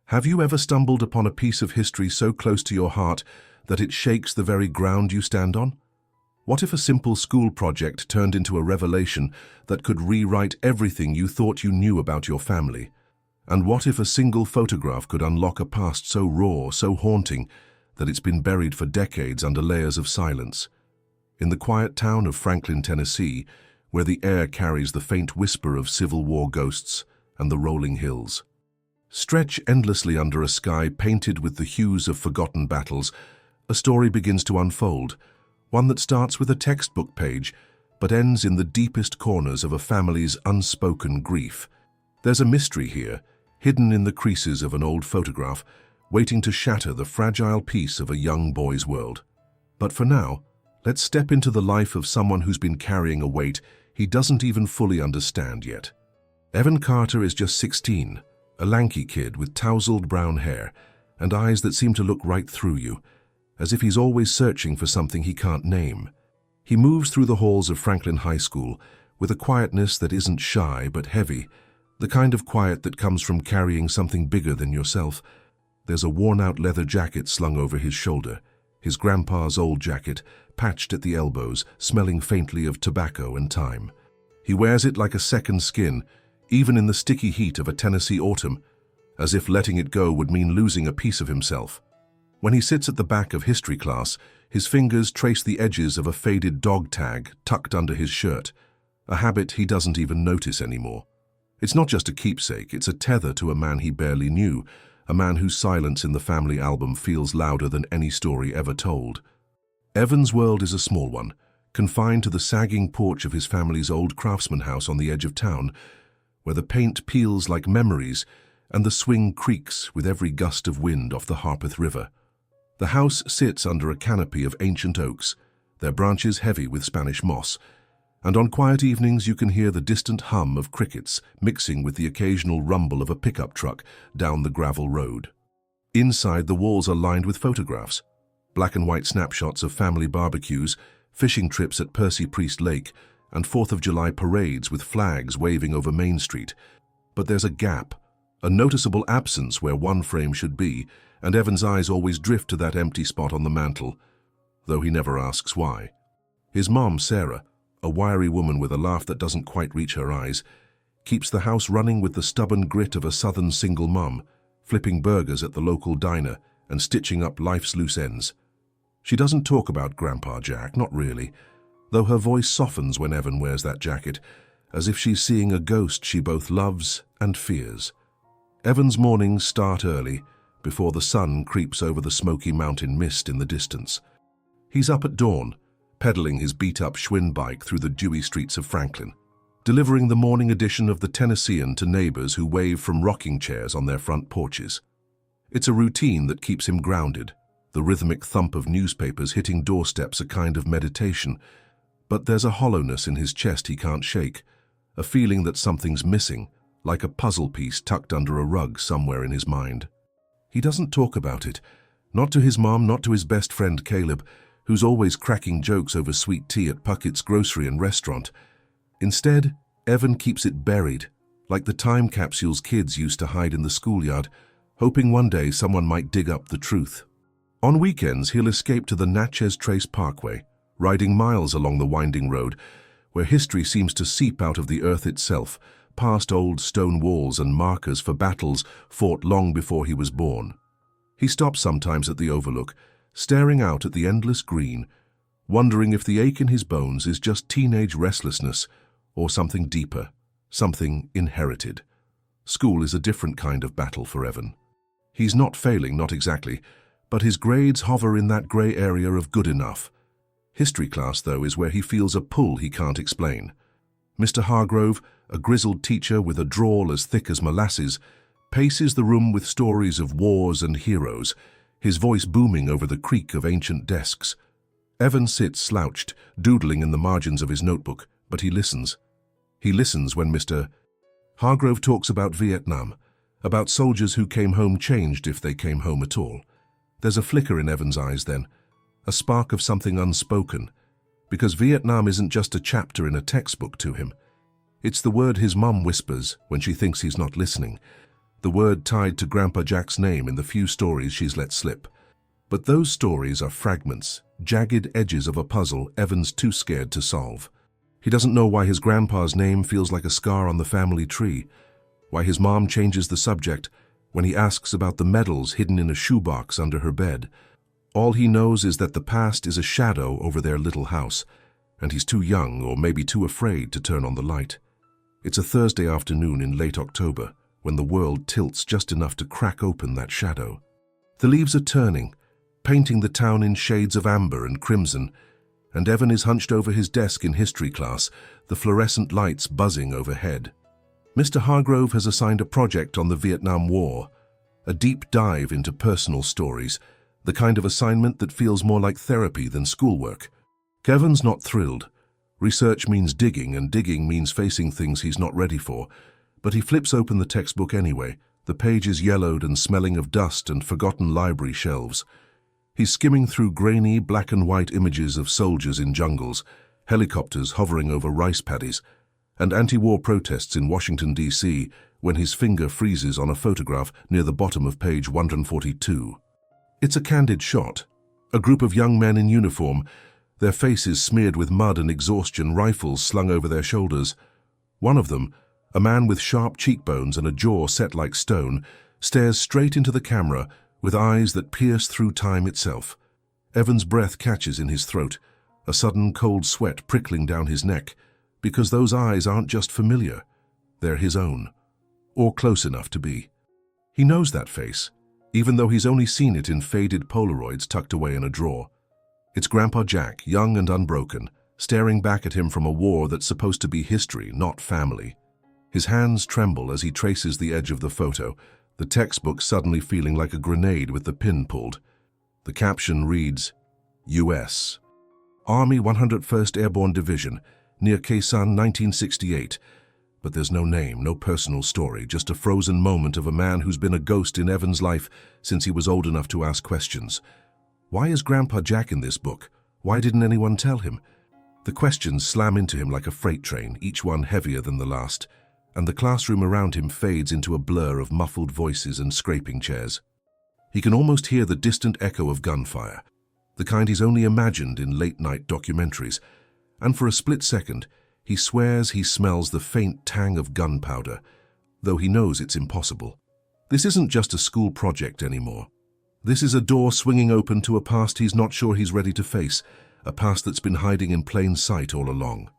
Have you ever stumbled upon a piece of history so close to your heart that it shakes the very ground you stand on? What if a simple school project turned into a revelation that could rewrite everything you thought you knew about your family? And what if a single photograph could unlock a past so raw, so haunting, that it's been buried for decades under layers of silence? In the quiet town of Franklin, Tennessee, where the air carries the faint whisper of Civil War ghosts and the rolling hills, stretch endlessly under a sky painted with the hues of forgotten battles, a story begins to unfold, one that starts with a textbook page but ends in the deepest corners of a family's unspoken grief. There's a mystery here, hidden in the creases of an old photograph, waiting to shatter the fragile peace of a young boy's world. But for now, let's step into the life of someone who's been carrying a weight he doesn't even fully understand yet. Evan Carter is just 16, a lanky kid with tousled brown hair and eyes that seem to look right through you, as if he's always searching for something he can't name. He moves through the halls of Franklin High School with a quietness that isn't shy but heavy, the kind of quiet that comes from carrying something bigger than yourself. There's a worn-out leather jacket slung over his shoulder, his grandpa's old jacket, patched at the elbows, smelling faintly of tobacco and time. He wears it like a second skin, even in the sticky heat of a Tennessee autumn, as if letting it go would mean losing a piece of himself. When he sits at the back of history class, his fingers trace the edges of a faded dog tag tucked under his shirt, a habit he doesn't even notice anymore. It's not just a keepsake, it's a tether to a man he barely knew, a man whose silence in the family album feels louder than any story ever told. Evan's world is a small one, confined to the sagging porch of his family's old craftsman house on the edge of town, where the paint peels like memories and the swing creaks with every gust of wind off the Harpeth River. The house sits under a canopy of ancient oaks, their branches heavy with Spanish moss, and on quiet evenings you can hear the distant hum of crickets mixing with the occasional rumble of a pickup truck down the gravel road. Inside, the walls are lined with photographs, black and white snapshots of family barbecues, fishing trips at Percy Priest Lake, and 4th of July parades with flags waving over Main Street. But there's a gap, a noticeable absence where one frame should be, and Evan's eyes always drift to that empty spot on the mantel, though he never asks why. His mom, Sarah, a wiry woman with a laugh that doesn't quite reach her eyes, keeps the house running with the stubborn grit of a southern single mom, flipping burgers at the local diner and stitching up life's loose ends. She doesn't talk about Grandpa Jack, not really, though her voice softens when Evan wears that jacket, as if she's seeing a ghost she both loves and fears. Evan's mornings start early, before the sun creeps over the smoky mountain mist in the distance. He's up at dawn, pedaling his beat-up Schwinn bike through the dewy streets of Franklin, delivering the morning edition of the Tennessean to neighbors who wave from rocking chairs on their front porches. It's a routine that keeps him grounded, the rhythmic thump of newspapers hitting doorsteps a kind of meditation, but there's a hollowness in his chest he can't shake, a feeling that something's missing, like a puzzle piece tucked under a rug somewhere in his mind. He doesn't talk about it, not to his mom, not to his best friend Caleb, who's always cracking jokes over sweet tea at Puckett's grocery and restaurant. Instead, Evan keeps it buried, like the time capsules kids used to hide in the schoolyard, hoping one day someone might dig up the truth. On weekends, he'll escape to the Natchez Trace Parkway, riding miles along the winding road, where history seems to seep out of the earth itself, past old stone walls and markers for battles fought long before he was born. He stops sometimes at the overlook, staring out at the endless green, wondering if the ache in his bones is just teenage restlessness or something deeper, something inherited. School is a different kind of battle for Evan. He's not failing, not exactly, but his grades hover in that grey area of good enough. History class, though, is where he feels a pull he can't explain. Mr. Hargrove, a grizzled teacher with a drawl as thick as molasses, paces the room with stories of wars and heroes, his voice booming over the creak of ancient desks. Evan sits slouched, doodling in the margins of his notebook, but he listens. He listens when Mr. Hargrove talks about Vietnam, about soldiers who came home changed if they came home at all. There's a flicker in Evan's eyes then, a spark of something unspoken, because Vietnam isn't just a chapter in a textbook to him. It's the word his mum whispers when she thinks he's not listening, the word tied to Grandpa Jack's name in the few stories she's let slip. But those stories are fragments, jagged edges of a puzzle Evan's too scared to solve. He doesn't know why his grandpa's name feels like a scar on the family tree, why his mom changes the subject when he asks about the medals hidden in a shoebox under her bed. All he knows is that the past is a shadow over their little house, and he's too young or maybe too afraid to turn on the light. It's a Thursday afternoon in late October, when the world tilts just enough to crack open that shadow. The leaves are turning, painting the town in shades of amber and crimson, and Evan is hunched over his desk in history class, the fluorescent lights buzzing overhead. Mr. Hargrove has assigned a project on the Vietnam War, a deep dive into personal stories, the kind of assignment that feels more like therapy than schoolwork. Kevin's not thrilled. Research means digging, and digging means facing things he's not ready for. But he flips open the textbook anyway, the pages yellowed and smelling of dust and forgotten library shelves. He's skimming through grainy black and white images of soldiers in jungles, helicopters hovering over rice paddies, and anti-war protests in Washington, D.C., when his finger freezes on a photograph near the bottom of page 142. It's a candid shot. A group of young men in uniform, their faces smeared with mud and exhaustion, rifles slung over their shoulders. One of them, a man with sharp cheekbones and a jaw set like stone, stares straight into the camera with eyes that pierce through time itself. Evan's breath catches in his throat, a sudden cold sweat prickling down his neck, because those eyes aren't just familiar, they're his own, or close enough to be. He knows that face, even though he's only seen it in faded Polaroids tucked away in a drawer. It's Grandpa Jack, young and unbroken, staring back at him from a war that's supposed to be history, not family. His hands tremble as he traces the edge of the photo, the textbook suddenly feeling like a grenade with the pin pulled. The caption reads, U.S. Army 101st Airborne Division, near Khe Sanh, 1968. But there's no name, no personal story, just a frozen moment of a man who's been a ghost in Evan's life since he was old enough to ask questions. Why is Grandpa Jack in this book? Why didn't anyone tell him? The questions slam into him like a freight train, each one heavier than the last, and the classroom around him fades into a blur of muffled voices and scraping chairs. He can almost hear the distant echo of gunfire, the kind he's only imagined in late-night documentaries, and for a split second, he swears he smells the faint tang of gunpowder, though he knows it's impossible. This isn't just a school project anymore. This is a door swinging open to a past he's not sure he's ready to face, a past that's been hiding in plain sight all along.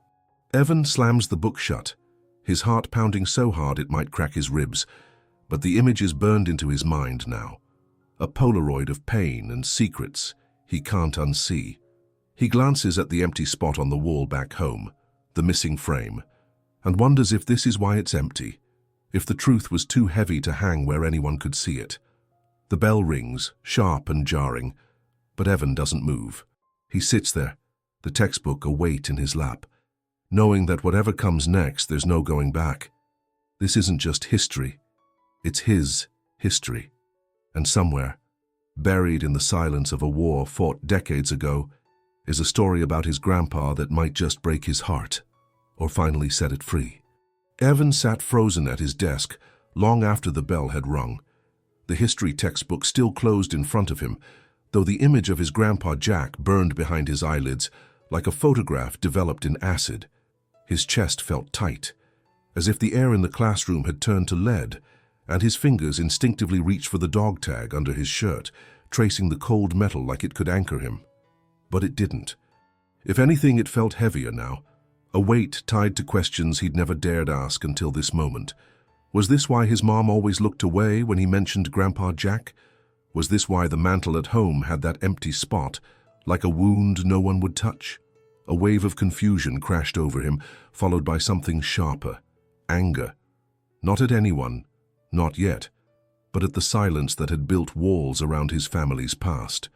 Evan slams the book shut, his heart pounding so hard it might crack his ribs, but the image is burned into his mind now. A Polaroid of pain and secrets he can't unsee. He glances at the empty spot on the wall back home, the missing frame, and wonders if this is why it's empty, if the truth was too heavy to hang where anyone could see it. The bell rings, sharp and jarring, but Evan doesn't move. He sits there, the textbook a weight in his lap, knowing that whatever comes next, there's no going back. This isn't just history, it's his history. And somewhere, buried in the silence of a war fought decades ago, is a story about his grandpa that might just break his heart, or finally set it free. Evan sat frozen at his desk long after the bell had rung, the history textbook still closed in front of him, though the image of his Grandpa Jack burned behind his eyelids like a photograph developed in acid. His chest felt tight, as if the air in the classroom had turned to lead, and his fingers instinctively reached for the dog tag under his shirt, tracing the cold metal like it could anchor him. But it didn't. If anything, it felt heavier now, a weight tied to questions he'd never dared ask until this moment. Was this why his mom always looked away when he mentioned Grandpa Jack? Was this why the mantle at home had that empty spot, like a wound no one would touch? A wave of confusion crashed over him, followed by something sharper, anger. Not at anyone, not yet, but at the silence that had built walls around his family's past.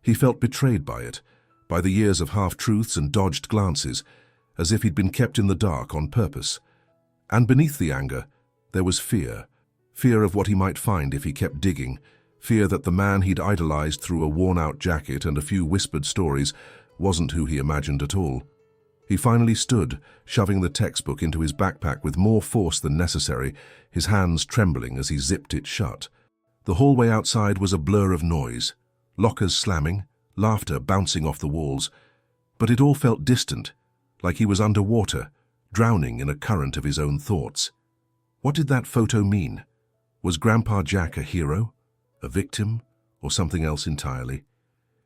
He felt betrayed by it, by the years of half-truths and dodged glances, as if he'd been kept in the dark on purpose. And beneath the anger, there was fear. Fear of what he might find if he kept digging, fear that the man he'd idolized through a worn-out jacket and a few whispered stories wasn't who he imagined at all. He finally stood, shoving the textbook into his backpack with more force than necessary, his hands trembling as he zipped it shut. The hallway outside was a blur of noise, lockers slamming, laughter bouncing off the walls, but it all felt distant, like he was underwater, drowning in a current of his own thoughts. What did that photo mean? Was Grandpa Jack a hero, a victim, or something else entirely?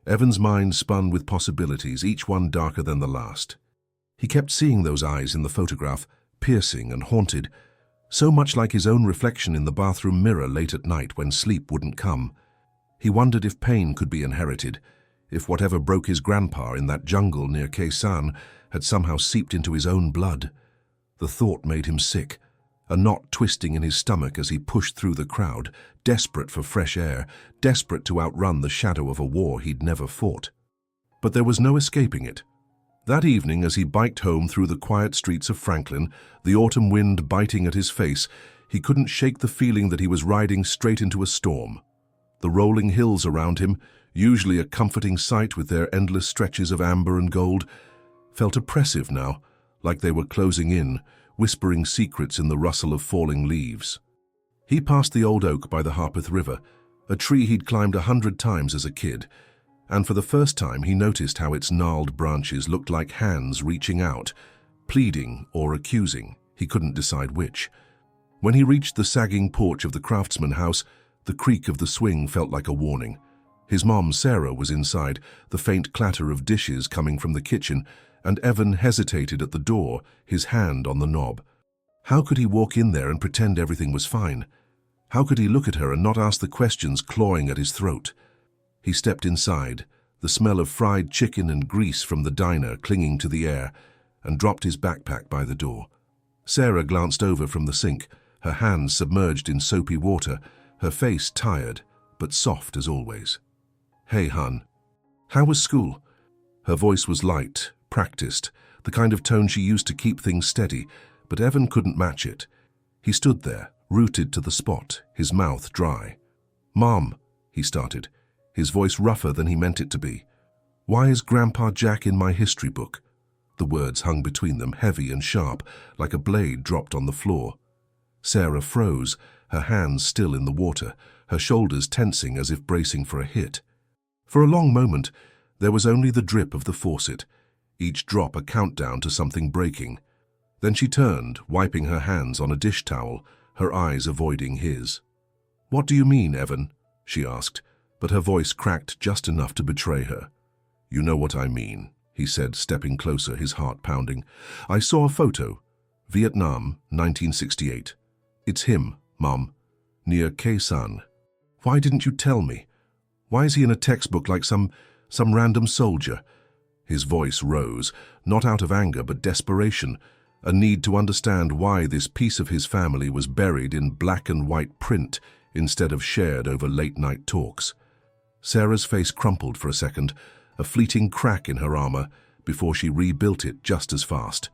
Evan's mind spun with possibilities, each one darker than the last. He kept seeing those eyes in the photograph, piercing and haunted, so much like his own reflection in the bathroom mirror late at night when sleep wouldn't come. He wondered if pain could be inherited, if whatever broke his grandpa in that jungle near Khe Sanh had somehow seeped into his own blood. The thought made him sick, a knot twisting in his stomach as he pushed through the crowd, desperate for fresh air, desperate to outrun the shadow of a war he'd never fought. But there was no escaping it. That evening, as he biked home through the quiet streets of Franklin, the autumn wind biting at his face, he couldn't shake the feeling that he was riding straight into a storm. The rolling hills around him, usually a comforting sight with their endless stretches of amber and gold, felt oppressive now, like they were closing in, whispering secrets in the rustle of falling leaves. He passed the old oak by the Harpeth River, a tree he'd climbed 100 times as a kid, and for the first time he noticed how its gnarled branches looked like hands reaching out, pleading or accusing, he couldn't decide which. When he reached the sagging porch of the Craftsman house, the creak of the swing felt like a warning. His mom, Sarah, was inside, the faint clatter of dishes coming from the kitchen, and Evan hesitated at the door, his hand on the knob. How could he walk in there and pretend everything was fine? How could he look at her and not ask the questions clawing at his throat? He stepped inside, the smell of fried chicken and grease from the diner clinging to the air, and dropped his backpack by the door. Sarah glanced over from the sink, her hands submerged in soapy water, her face tired, but soft as always. "Hey, hun. How was school?" Her voice was light, practiced, the kind of tone she used to keep things steady, but Evan couldn't match it. He stood there, rooted to the spot, his mouth dry. "Mom," he started, his voice rougher than he meant it to be. "Why is Grandpa Jack in my history book?" The words hung between them, heavy and sharp, like a blade dropped on the floor. Sarah froze, her hands still in the water, her shoulders tensing as if bracing for a hit. For a long moment, there was only the drip of the faucet, each drop a countdown to something breaking. Then she turned, wiping her hands on a dish towel, her eyes avoiding his. "What do you mean, Evan?" she asked, but her voice cracked just enough to betray her. "You know what I mean," he said, stepping closer, his heart pounding. "I saw a photo. Vietnam, 1968. It's him, Mom, near Khe Sanh. Why didn't you tell me? Why is he in a textbook like some random soldier?" His voice rose, not out of anger but desperation, a need to understand why this piece of his family was buried in black and white print instead of shared over late-night talks. Sarah's face crumpled for a second, a fleeting crack in her armor, before she rebuilt it just as fast.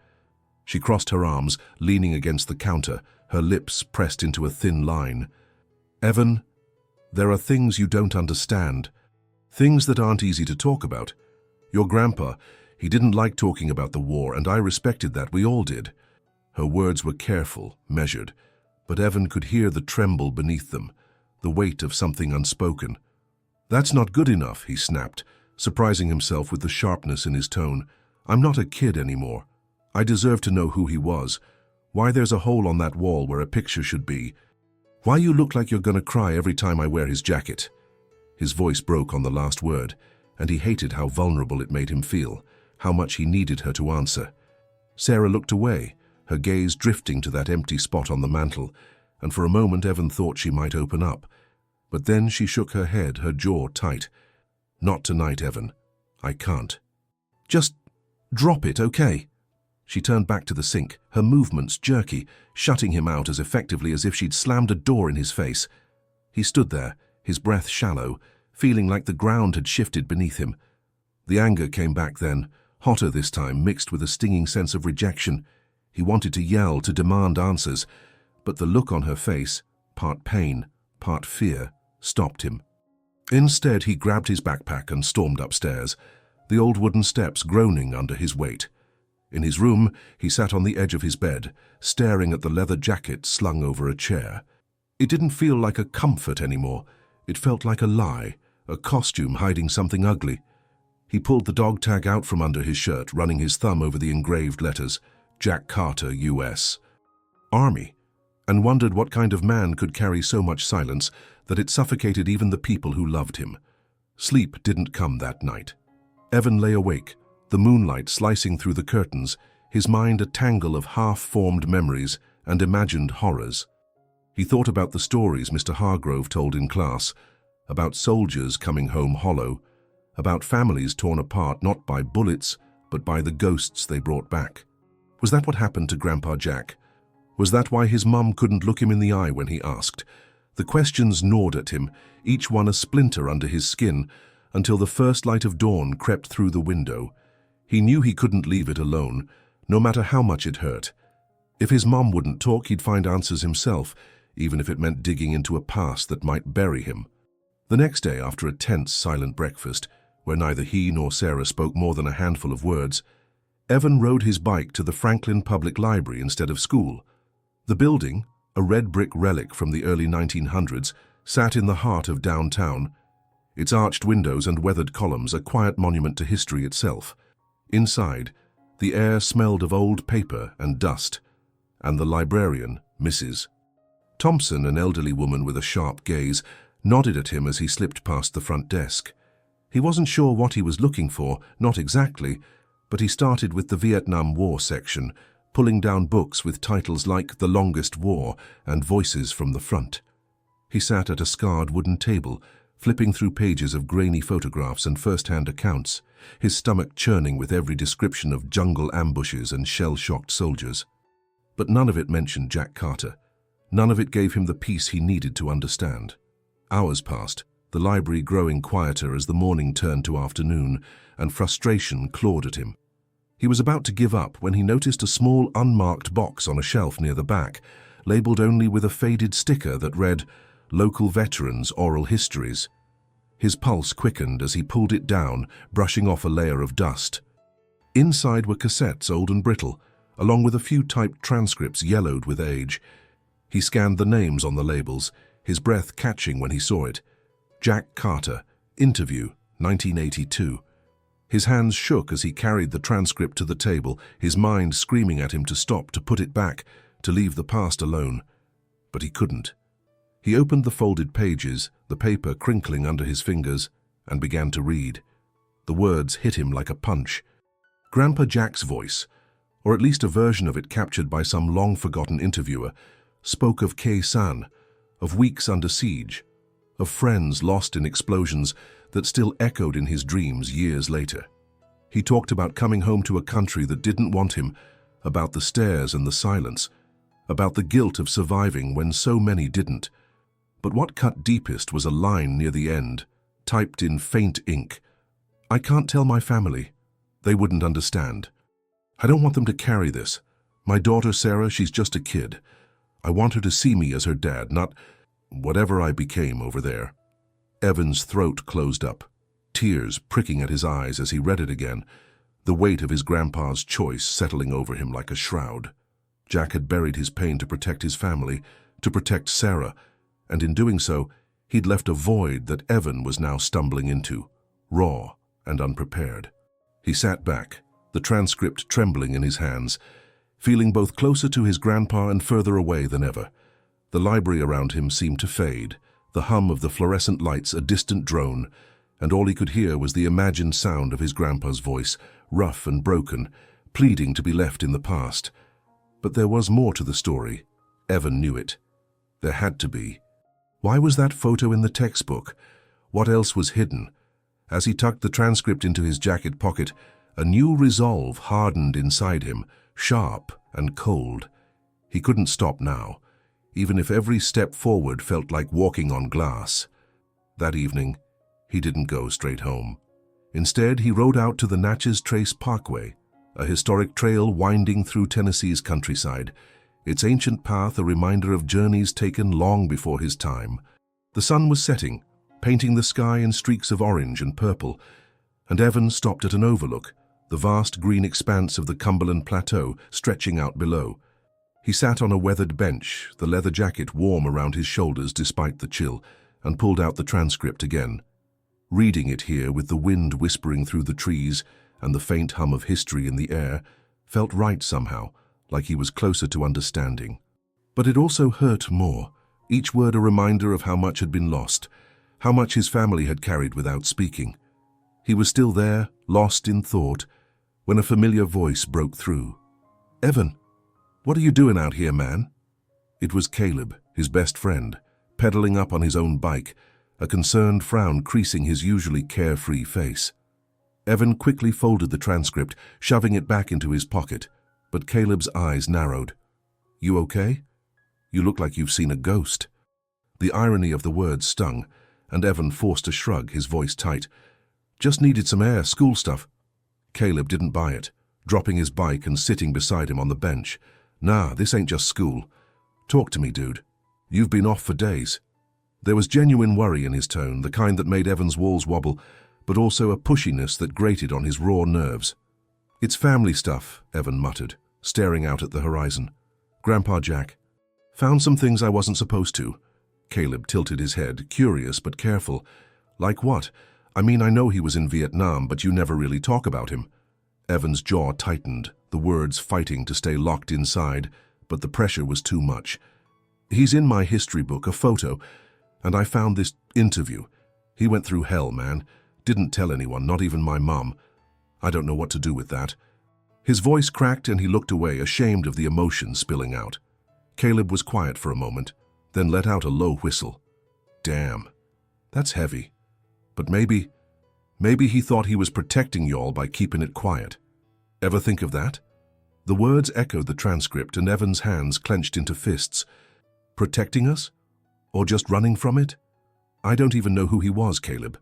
She crossed her arms, leaning against the counter, her lips pressed into a thin line. "Evan, there are things you don't understand. Things that aren't easy to talk about. Your grandpa, he didn't like talking about the war, and I respected that, we all did." Her words were careful, measured, but Evan could hear the tremble beneath them, the weight of something unspoken. "That's not good enough," he snapped, surprising himself with the sharpness in his tone. "I'm not a kid anymore. I deserve to know who he was, why there's a hole on that wall where a picture should be, why you look like you're gonna cry every time I wear his jacket." His voice broke on the last word, and he hated how vulnerable it made him feel, how much he needed her to answer. Sarah looked away, her gaze drifting to that empty spot on the mantel, and for a moment Evan thought she might open up. But then she shook her head, her jaw tight. "Not tonight, Evan. I can't." "Just drop it, okay?" She turned back to the sink, her movements jerky, shutting him out as effectively as if she'd slammed a door in his face. He stood there, his breath shallow, feeling like the ground had shifted beneath him. The anger came back then, hotter this time, mixed with a stinging sense of rejection. He wanted to yell, to demand answers, but the look on her face, part pain, part fear, stopped him. Instead, he grabbed his backpack and stormed upstairs, the old wooden steps groaning under his weight. In his room, he sat on the edge of his bed, staring at the leather jacket slung over a chair. It didn't feel like a comfort anymore. It felt like a lie, a costume hiding something ugly. He pulled the dog tag out from under his shirt, running his thumb over the engraved letters, Jack Carter, U.S. Army, and wondered what kind of man could carry so much silence that it suffocated even the people who loved him. Sleep didn't come that night. Evan lay awake, the moonlight slicing through the curtains, his mind a tangle of half-formed memories and imagined horrors. He thought about the stories Mr. Hargrove told in class, about soldiers coming home hollow, about families torn apart not by bullets, but by the ghosts they brought back. Was that what happened to Grandpa Jack? Was that why his mum couldn't look him in the eye when he asked? The questions gnawed at him, each one a splinter under his skin, until the first light of dawn crept through the window. He knew he couldn't leave it alone, no matter how much it hurt. If his mum wouldn't talk, he'd find answers himself, even if it meant digging into a past that might bury him. The next day, after a tense, silent breakfast, where neither he nor Sarah spoke more than a handful of words, Evan rode his bike to the Franklin Public Library instead of school. The building, a red brick relic from the early 1900s, sat in the heart of downtown, its arched windows and weathered columns a quiet monument to history itself. Inside, the air smelled of old paper and dust, and the librarian, Mrs. Thompson, an elderly woman with a sharp gaze, nodded at him as he slipped past the front desk. He wasn't sure what he was looking for, not exactly, but he started with the Vietnam War section, pulling down books with titles like The Longest War and Voices from the Front. He sat at a scarred wooden table, flipping through pages of grainy photographs and first-hand accounts, his stomach churning with every description of jungle ambushes and shell-shocked soldiers. But none of it mentioned Jack Carter. None of it gave him the peace he needed to understand. Hours passed, the library growing quieter as the morning turned to afternoon, and frustration clawed at him. He was about to give up when he noticed a small unmarked box on a shelf near the back, labeled only with a faded sticker that read, Local Veterans Oral Histories. His pulse quickened as he pulled it down, brushing off a layer of dust. Inside were cassettes, old and brittle, along with a few typed transcripts yellowed with age. He scanned the names on the labels, his breath catching when he saw it. Jack Carter, Interview, 1982. His hands shook as he carried the transcript to the table, his mind screaming at him to stop, to put it back, to leave the past alone. But he couldn't. He opened the folded pages, the paper crinkling under his fingers, and began to read. The words hit him like a punch. Grandpa Jack's voice, or at least a version of it captured by some long-forgotten interviewer, spoke of Khe Sanh, of weeks under siege, of friends lost in explosions that still echoed in his dreams years later. He talked about coming home to a country that didn't want him, about the stairs and the silence, about the guilt of surviving when so many didn't. But what cut deepest was a line near the end, typed in faint ink. I can't tell my family. They wouldn't understand. I don't want them to carry this. My daughter Sarah, she's just a kid. I want her to see me as her dad, not whatever I became over there. Evan's throat closed up, tears pricking at his eyes as he read it again, the weight of his grandpa's choice settling over him like a shroud. Jack had buried his pain to protect his family, to protect Sarah, and in doing so, he'd left a void that Evan was now stumbling into, raw and unprepared. He sat back, the transcript trembling in his hands, feeling both closer to his grandpa and further away than ever. The library around him seemed to fade, the hum of the fluorescent lights a distant drone, and all he could hear was the imagined sound of his grandpa's voice, rough and broken, pleading to be left in the past. But there was more to the story. Evan knew it. There had to be. Why was that photo in the textbook? What else was hidden? As he tucked the transcript into his jacket pocket, a new resolve hardened inside him, sharp and cold. He couldn't stop now, even if every step forward felt like walking on glass. That evening, he didn't go straight home. Instead, he rode out to the Natchez Trace Parkway, a historic trail winding through Tennessee's countryside, its ancient path a reminder of journeys taken long before his time. The sun was setting, painting the sky in streaks of orange and purple, and Evan stopped at an overlook, the vast green expanse of the Cumberland Plateau stretching out below. He sat on a weathered bench, the leather jacket warm around his shoulders despite the chill, and pulled out the transcript again. Reading it here with the wind whispering through the trees and the faint hum of history in the air felt right somehow, like he was closer to understanding. But it also hurt more, each word a reminder of how much had been lost, how much his family had carried without speaking. He was still there, lost in thought, when a familiar voice broke through. "Evan, what are you doing out here, man?" It was Caleb, his best friend, pedaling up on his own bike, a concerned frown creasing his usually carefree face. Evan quickly folded the transcript, shoving it back into his pocket, but Caleb's eyes narrowed. "You okay? You look like you've seen a ghost." The irony of the words stung, and Evan forced a shrug, his voice tight. "Just needed some air, school stuff." Caleb didn't buy it, dropping his bike and sitting beside him on the bench. "Nah, this ain't just school. Talk to me, dude. You've been off for days." There was genuine worry in his tone, the kind that made Evan's walls wobble, but also a pushiness that grated on his raw nerves. "It's family stuff," Evan muttered, staring out at the horizon. "Grandpa Jack. Found some things I wasn't supposed to." Caleb tilted his head, curious but careful. "Like what? I mean, I know he was in Vietnam, but you never really talk about him." Evan's jaw tightened, the words fighting to stay locked inside, but the pressure was too much. "He's in my history book, a photo, and I found this interview. He went through hell, man. Didn't tell anyone, not even my mum. I don't know what to do with that." His voice cracked and he looked away, ashamed of the emotion spilling out. Caleb was quiet for a moment, then let out a low whistle. "Damn, that's heavy. But maybe he thought he was protecting y'all by keeping it quiet. Ever think of that?" The words echoed the transcript and Evan's hands clenched into fists. Protecting us? Or just running from it? I don't even know who he was, Caleb.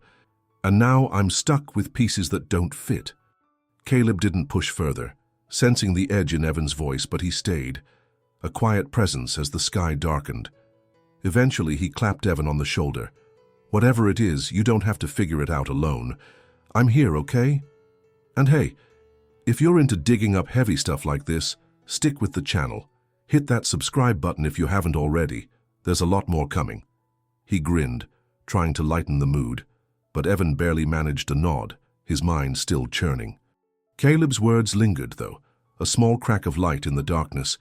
And now I'm stuck with pieces that don't fit. Caleb didn't push further, sensing the edge in Evan's voice, but he stayed, a quiet presence as the sky darkened. Eventually, he clapped Evan on the shoulder. "Whatever it is, you don't have to figure it out alone. I'm here, okay? And hey, if you're into digging up heavy stuff like this, stick with the channel. Hit that subscribe button if you haven't already. There's a lot more coming." He grinned, trying to lighten the mood, but Evan barely managed a nod, his mind still churning. Caleb's words lingered, though, a small crack of light in the darkness.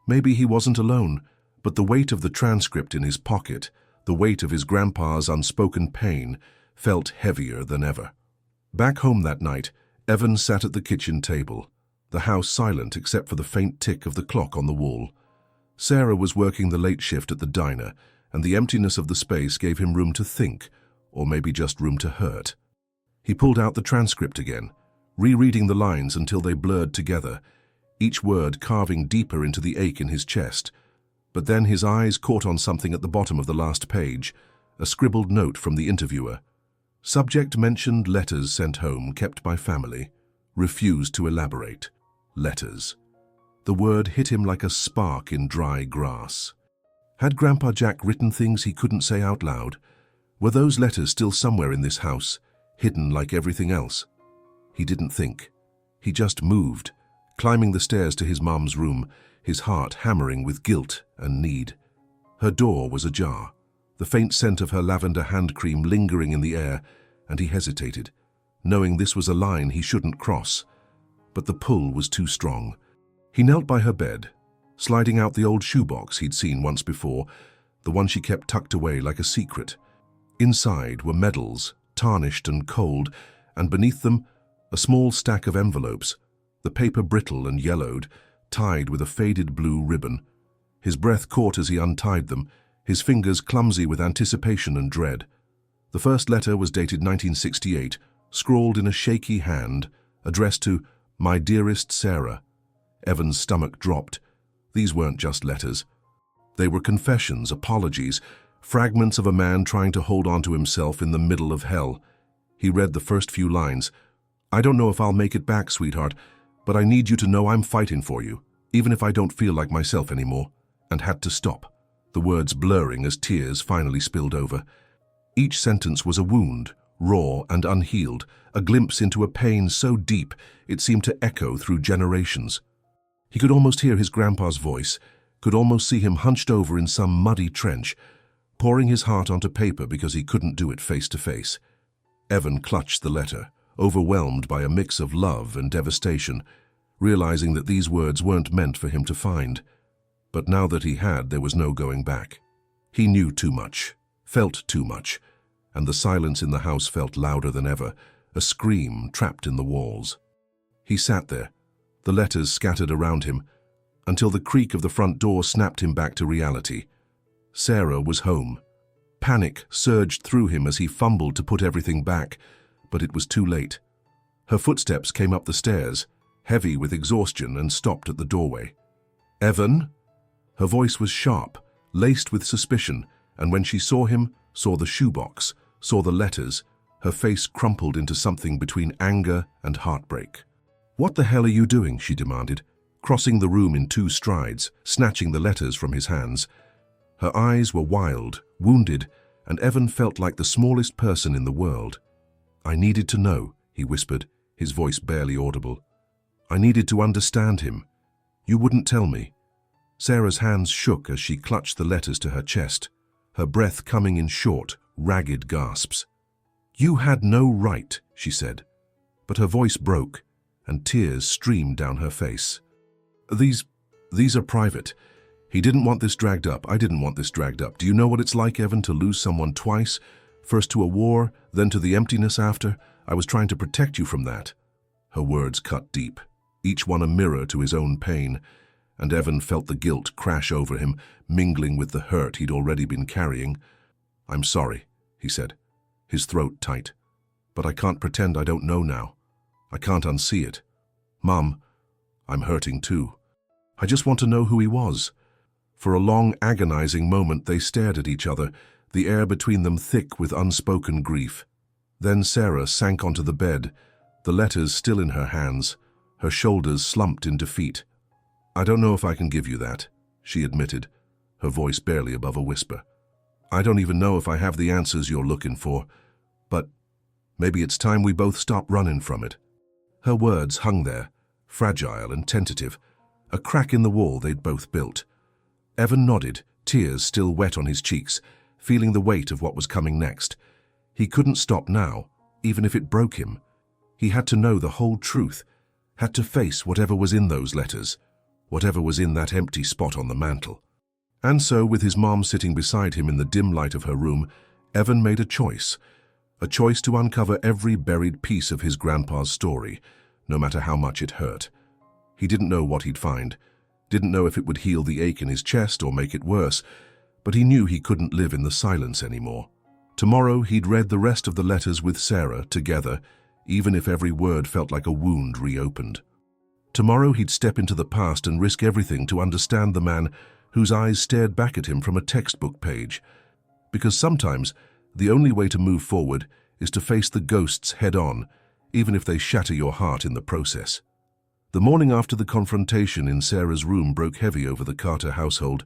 Maybe he wasn't alone, but the weight of the transcript in his pocket, the weight of his grandpa's unspoken pain, felt heavier than ever. Back home that night, Evan sat at the kitchen table, the house silent except for the faint tick of the clock on the wall. Sarah was working the late shift at the diner, and the emptiness of the space gave him room to think, or maybe just room to hurt. He pulled out the transcript again, rereading the lines until they blurred together, each word carving deeper into the ache in his chest. But then his eyes caught on something at the bottom of the last page, a scribbled note from the interviewer. Subject mentioned letters sent home, kept by family. Refused to elaborate. Letters. The word hit him like a spark in dry grass. Had Grandpa Jack written things he couldn't say out loud? Were those letters still somewhere in this house, hidden like everything else? He didn't think. He just moved, climbing the stairs to his mom's room, his heart hammering with guilt and need. Her door was ajar, the faint scent of her lavender hand cream lingering in the air, and he hesitated, knowing this was a line he shouldn't cross. But the pull was too strong. He knelt by her bed, sliding out the old shoebox he'd seen once before, the one she kept tucked away like a secret. Inside were medals, tarnished and cold, and beneath them, a small stack of envelopes, the paper brittle and yellowed, tied with a faded blue ribbon. His breath caught as he untied them, his fingers clumsy with anticipation and dread. The first letter was dated 1968, scrawled in a shaky hand, addressed to "My dearest Sarah." Evan's stomach dropped. These weren't just letters. They were confessions, apologies, fragments of a man trying to hold on to himself in the middle of hell. He read the first few lines. "I don't know if I'll make it back, sweetheart, but I need you to know I'm fighting for you, even if I don't feel like myself anymore," and had to stop, the words blurring as tears finally spilled over. Each sentence was a wound, raw and unhealed, a glimpse into a pain so deep it seemed to echo through generations. He could almost hear his grandpa's voice, could almost see him hunched over in some muddy trench, pouring his heart onto paper because he couldn't do it face to face. Evan clutched the letter, overwhelmed by a mix of love and devastation, realizing that these words weren't meant for him to find. But now that he had, there was no going back. He knew too much, felt too much, and the silence in the house felt louder than ever, a scream trapped in the walls. He sat there, the letters scattered around him, until the creak of the front door snapped him back to reality. Sarah was home. Panic surged through him as he fumbled to put everything back, but it was too late. Her footsteps came up the stairs, heavy with exhaustion, and stopped at the doorway. "Evan?" Her voice was sharp, laced with suspicion, and when she saw him, saw the shoebox, saw the letters, her face crumpled into something between anger and heartbreak. "What the hell are you doing?" she demanded, crossing the room in 2 strides, snatching the letters from his hands. Her eyes were wild, wounded, and Evan felt like the smallest person in the world. "I needed to know," he whispered, his voice barely audible. "I needed to understand him. You wouldn't tell me." Sarah's hands shook as she clutched the letters to her chest, her breath coming in short, ragged gasps. "You had no right," she said, but her voice broke, and tears streamed down her face. These are private. He didn't want this dragged up. I didn't want this dragged up. Do you know what it's like, Evan, to lose someone twice? First to a war, then to the emptiness after? I was trying to protect you from that." Her words cut deep, each one a mirror to his own pain, and Evan felt the guilt crash over him, mingling with the hurt he'd already been carrying. "I'm sorry," he said, his throat tight. "But I can't pretend I don't know now. I can't unsee it. Mum, I'm hurting too. I just want to know who he was." For a long, agonizing moment they stared at each other, the air between them thick with unspoken grief. Then Sarah sank onto the bed, the letters still in her hands, her shoulders slumped in defeat. "I don't know if I can give you that," she admitted, her voice barely above a whisper. "I don't even know if I have the answers you're looking for, but maybe it's time we both stop running from it." Her words hung there, fragile and tentative, a crack in the wall they'd both built. Evan nodded, tears still wet on his cheeks, feeling the weight of what was coming next. He couldn't stop now, even if it broke him. He had to know the whole truth, had to face whatever was in those letters, whatever was in that empty spot on the mantel. And so, with his mom sitting beside him in the dim light of her room, Evan made a choice to uncover every buried piece of his grandpa's story, no matter how much it hurt. He didn't know what he'd find, didn't know if it would heal the ache in his chest or make it worse, but he knew he couldn't live in the silence anymore. Tomorrow he'd read the rest of the letters with Sarah together, even if every word felt like a wound reopened. Tomorrow he'd step into the past and risk everything to understand the man whose eyes stared back at him from a textbook page. Because sometimes the only way to move forward is to face the ghosts head-on, even if they shatter your heart in the process. The morning after the confrontation in Sarah's room broke heavy over the Carter household,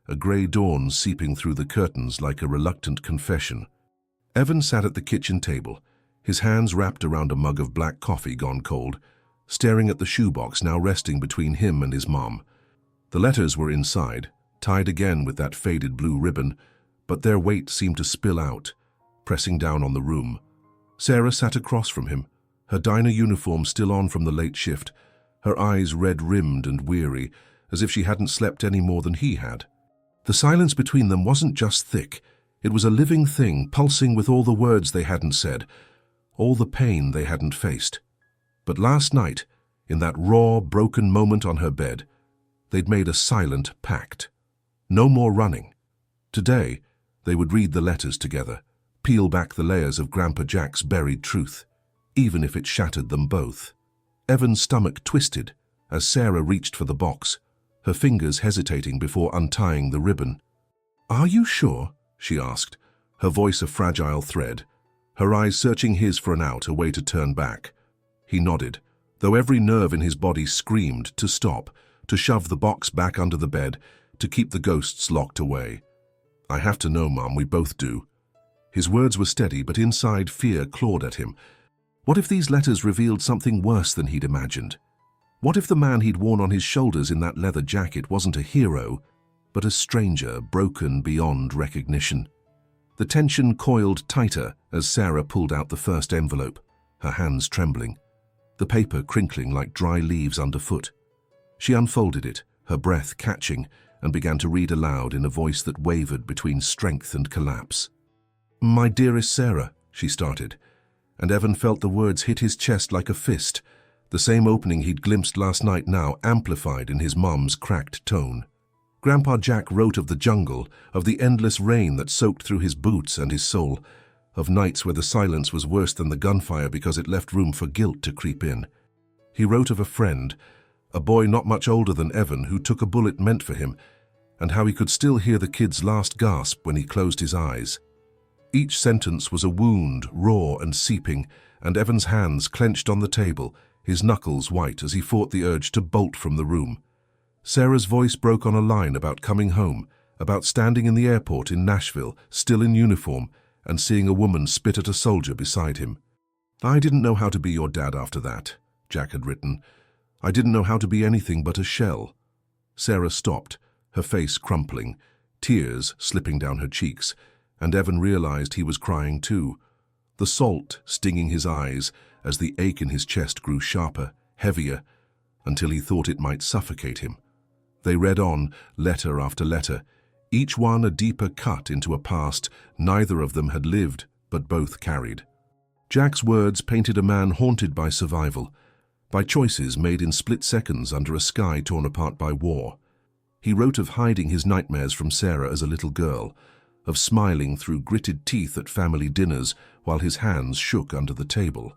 a grey dawn seeping through the curtains like a reluctant confession. Evan sat at the kitchen table, his hands wrapped around a mug of black coffee gone cold, staring at the shoebox now resting between him and his mom. The letters were inside, tied again with that faded blue ribbon, but their weight seemed to spill out, pressing down on the room. Sarah sat across from him, her diner uniform still on from the late shift, her eyes red-rimmed and weary, as if she hadn't slept any more than he had. The silence between them wasn't just thick, it was a living thing pulsing with all the words they hadn't said, all the pain they hadn't faced. But last night, in that raw, broken moment on her bed, they'd made a silent pact. No more running. Today, they would read the letters together, peel back the layers of Grandpa Jack's buried truth, even if it shattered them both. Evan's stomach twisted as Sarah reached for the box, her fingers hesitating before untying the ribbon. "Are you sure?" she asked, her voice a fragile thread, her eyes searching his for an out, a way to turn back. He nodded, though every nerve in his body screamed to stop, to shove the box back under the bed, to keep the ghosts locked away. "I have to know, Mom, we both do." His words were steady, but inside fear clawed at him. What if these letters revealed something worse than he'd imagined? What if the man he'd worn on his shoulders in that leather jacket wasn't a hero, but a stranger broken beyond recognition? The tension coiled tighter as Sarah pulled out the first envelope, her hands trembling, the paper crinkling like dry leaves underfoot. She unfolded it, her breath catching, and began to read aloud in a voice that wavered between strength and collapse. "My dearest Sarah," she started, and Evan felt the words hit his chest like a fist, the same opening he'd glimpsed last night now amplified in his mom's cracked tone. Grandpa Jack wrote of the jungle, of the endless rain that soaked through his boots and his soul, of nights where the silence was worse than the gunfire because it left room for guilt to creep in. He wrote of a friend, a boy not much older than Evan who took a bullet meant for him, and how he could still hear the kid's last gasp when he closed his eyes. Each sentence was a wound, raw and seeping, and Evan's hands clenched on the table, his knuckles white as he fought the urge to bolt from the room. Sarah's voice broke on a line about coming home, about standing in the airport in Nashville, still in uniform, and seeing a woman spit at a soldier beside him. "I didn't know how to be your dad after that," Jack had written. "I didn't know how to be anything but a shell." Sarah stopped, her face crumpling, tears slipping down her cheeks, and Evan realized he was crying too, the salt stinging his eyes as the ache in his chest grew sharper, heavier, until he thought it might suffocate him. They read on, letter after letter, each one a deeper cut into a past neither of them had lived, but both carried. Jack's words painted a man haunted by survival, by choices made in split seconds under a sky torn apart by war. He wrote of hiding his nightmares from Sarah as a little girl, of smiling through gritted teeth at family dinners while his hands shook under the table.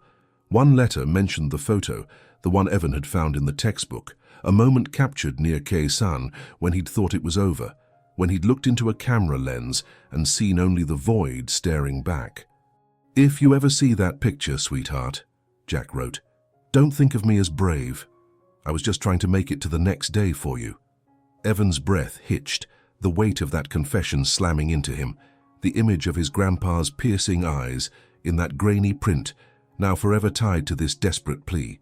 One letter mentioned the photo, the one Evan had found in the textbook, a moment captured near Khe Sanh when he'd thought it was over, when he'd looked into a camera lens and seen only the void staring back. "If you ever see that picture, sweetheart," Jack wrote, "don't think of me as brave. I was just trying to make it to the next day for you." Evan's breath hitched, the weight of that confession slamming into him, the image of his grandpa's piercing eyes in that grainy print, now forever tied to this desperate plea.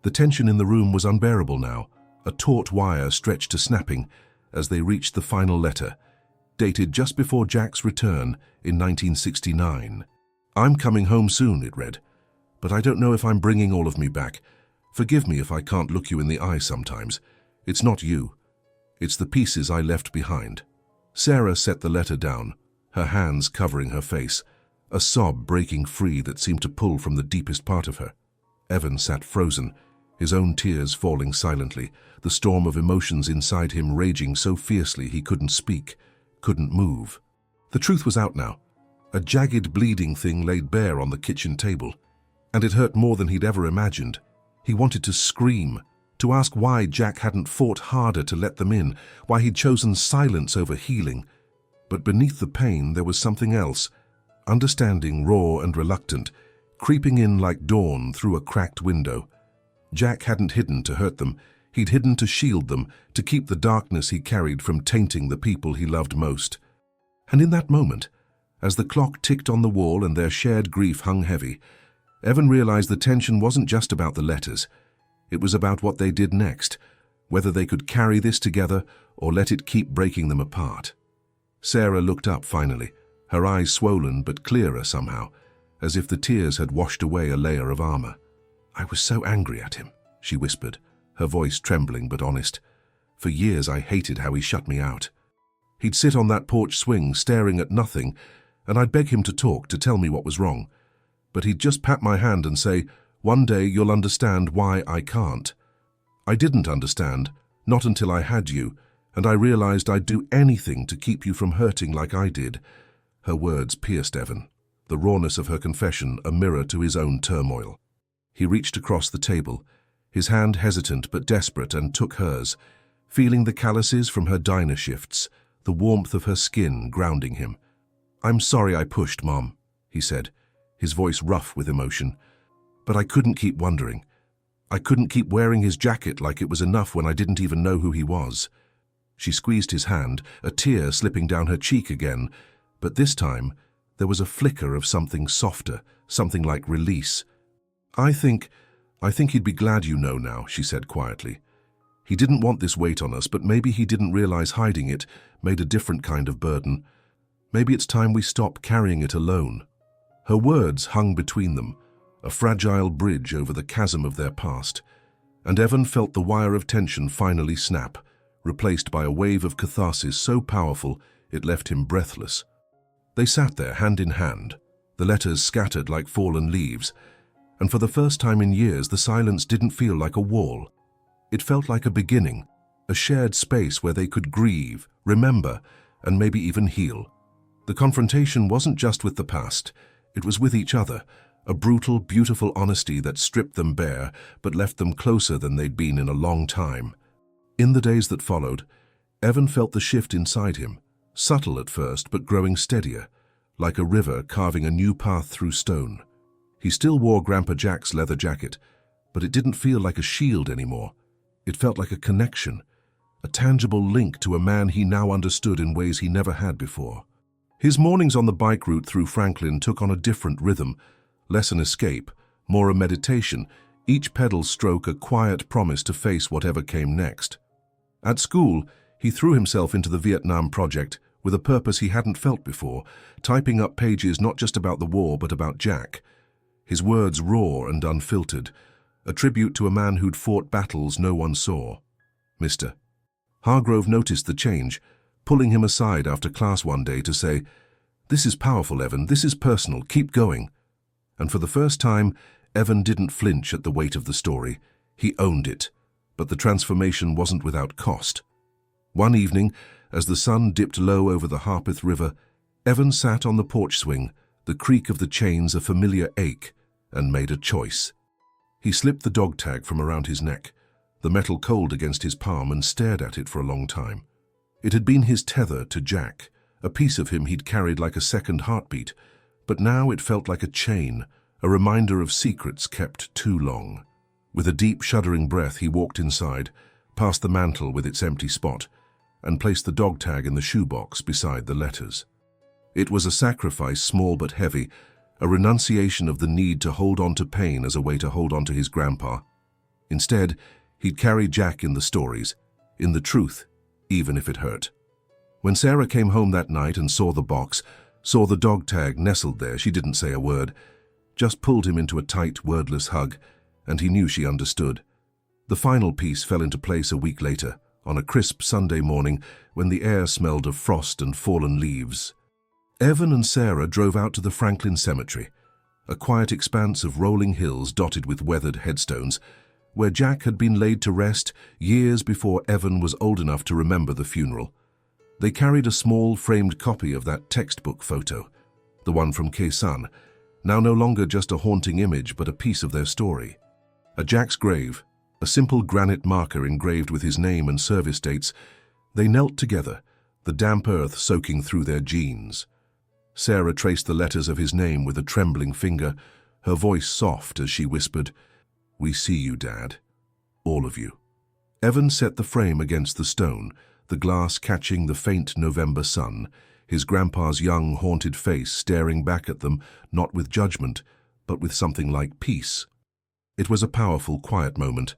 The tension in the room was unbearable now, a taut wire stretched to snapping as they reached the final letter, dated just before Jack's return in 1969. "I'm coming home soon," it read, "but I don't know if I'm bringing all of me back. Forgive me if I can't look you in the eye sometimes. It's not you. It's the pieces I left behind." Sarah set the letter down, her hands covering her face, a sob breaking free that seemed to pull from the deepest part of her. Evan sat frozen, his own tears falling silently, the storm of emotions inside him raging so fiercely he couldn't speak, couldn't move. The truth was out now. A jagged, bleeding thing laid bare on the kitchen table, and it hurt more than he'd ever imagined. He wanted to scream, to ask why Jack hadn't fought harder to let them in, why he'd chosen silence over healing. But beneath the pain there was something else, understanding raw and reluctant, creeping in like dawn through a cracked window. Jack hadn't hidden to hurt them, he'd hidden to shield them, to keep the darkness he carried from tainting the people he loved most. And in that moment, as the clock ticked on the wall and their shared grief hung heavy, Evan realized the tension wasn't just about the letters. It was about what they did next, whether they could carry this together or let it keep breaking them apart. Sarah looked up finally, her eyes swollen but clearer somehow, as if the tears had washed away a layer of armor. "I was so angry at him," she whispered, her voice trembling but honest. "For years I hated how he shut me out. He'd sit on that porch swing staring at nothing, and I'd beg him to talk, to tell me what was wrong. But he'd just pat my hand and say, 'One day you'll understand why I can't.' I didn't understand, not until I had you, and I realized I'd do anything to keep you from hurting like I did." Her words pierced Evan, the rawness of her confession a mirror to his own turmoil. He reached across the table, his hand hesitant but desperate, and took hers, feeling the calluses from her diner shifts, the warmth of her skin grounding him. "I'm sorry I pushed, Mom," he said, his voice rough with emotion. "But I couldn't keep wondering. I couldn't keep wearing his jacket like it was enough when I didn't even know who he was." She squeezed his hand, a tear slipping down her cheek again, but this time There was a flicker of something softer, something like release. I think he'd be glad you know now," she said quietly. "He didn't want this weight on us, but maybe he didn't realize hiding it made a different kind of burden. Maybe it's time we stop carrying it alone." Her words hung between them, a fragile bridge over the chasm of their past, and Evan felt the wire of tension finally snap, replaced by a wave of catharsis so powerful it left him breathless. They sat there hand in hand, the letters scattered like fallen leaves, and for the first time in years the silence didn't feel like a wall. It felt like a beginning, a shared space where they could grieve, remember, and maybe even heal. The confrontation wasn't just with the past, it was with each other, a brutal, beautiful honesty that stripped them bare but left them closer than they'd been in a long time. In the days that followed, Evan felt the shift inside him, subtle at first but growing steadier, like a river carving a new path through stone. He still wore Grandpa Jack's leather jacket, but it didn't feel like a shield anymore. It felt like a connection, a tangible link to a man he now understood in ways he never had before. His mornings on the bike route through Franklin took on a different rhythm, less an escape, more a meditation, each pedal stroke a quiet promise to face whatever came next. At school, he threw himself into the Vietnam Project with a purpose he hadn't felt before, typing up pages not just about the war but about Jack. His words raw and unfiltered, a tribute to a man who'd fought battles no one saw. "Mr." Hargrove noticed the change, pulling him aside after class one day to say, "This is powerful, Evan, this is personal, keep going." And for the first time, Evan didn't flinch at the weight of the story. He owned it, but the transformation wasn't without cost. One evening, as the sun dipped low over the Harpeth River, Evan sat on the porch swing, the creak of the chains a familiar ache, and made a choice. He slipped the dog tag from around his neck, the metal cold against his palm, and stared at it for a long time. It had been his tether to Jack, a piece of him he'd carried like a second heartbeat, but now it felt like a chain, a reminder of secrets kept too long. With a deep, shuddering breath, he walked inside, past the mantle with its empty spot, and placed the dog tag in the shoebox beside the letters. It was a sacrifice, small but heavy, a renunciation of the need to hold on to pain as a way to hold on to his grandpa. Instead, he'd carry Jack in the stories, in the truth, even if it hurt. When Sarah came home that night and saw the box, saw the dog tag nestled there, she didn't say a word, just pulled him into a tight, wordless hug, and he knew she understood. The final piece fell into place a week later, on a crisp Sunday morning when the air smelled of frost and fallen leaves. Evan and Sarah drove out to the Franklin Cemetery, a quiet expanse of rolling hills dotted with weathered headstones, where Jack had been laid to rest years before Evan was old enough to remember the funeral. They carried a small framed copy of that textbook photo, the one from Khe Sanh, now no longer just a haunting image but a piece of their story. At Jack's grave, a simple granite marker engraved with his name and service dates, they knelt together, the damp earth soaking through their jeans. Sarah traced the letters of his name with a trembling finger, her voice soft as she whispered, "We see you, Dad. All of you." Evan set the frame against the stone, the glass catching the faint November sun, his grandpa's young, haunted face staring back at them, not with judgment, but with something like peace. It was a powerful, quiet moment,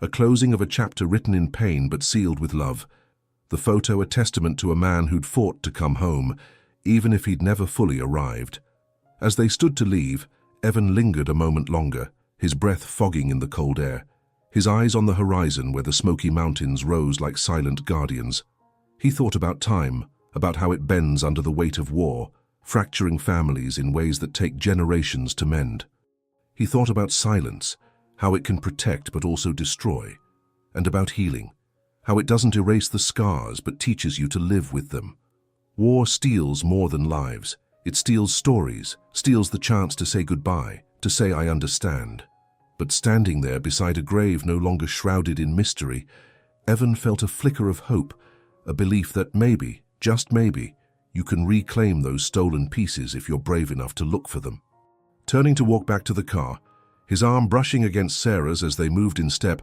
a closing of a chapter written in pain but sealed with love. The photo a testament to a man who'd fought to come home, even if he'd never fully arrived. As they stood to leave, Evan lingered a moment longer, his breath fogging in the cold air, his eyes on the horizon where the Smoky Mountains rose like silent guardians. He thought about time, about how it bends under the weight of war, fracturing families in ways that take generations to mend. He thought about silence, how it can protect but also destroy, and about healing, how it doesn't erase the scars but teaches you to live with them. War steals more than lives. It steals stories, steals the chance to say goodbye, to say I understand. But standing there beside a grave no longer shrouded in mystery, Evan felt a flicker of hope, a belief that maybe, just maybe, you can reclaim those stolen pieces if you're brave enough to look for them. Turning to walk back to the car, his arm brushing against Sarah's as they moved in step,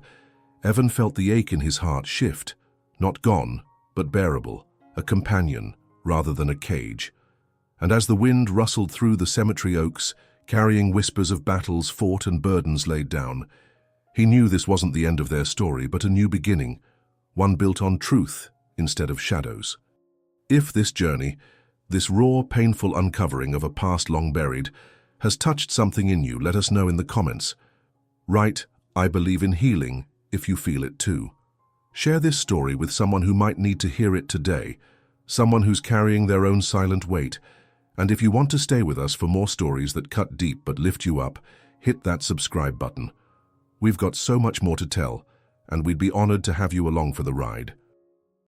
Evan felt the ache in his heart shift, not gone, but bearable, a companion rather than a cage. And as the wind rustled through the cemetery oaks, carrying whispers of battles fought and burdens laid down, he knew this wasn't the end of their story, but a new beginning, one built on truth instead of shadows. If this journey, this raw, painful uncovering of a past long buried, has touched something in you, let us know in the comments. Write, "I believe in healing," if you feel it too. Share this story with someone who might need to hear it today, someone who's carrying their own silent weight. And if you want to stay with us for more stories that cut deep but lift you up, hit that subscribe button. We've got so much more to tell, and we'd be honored to have you along for the ride.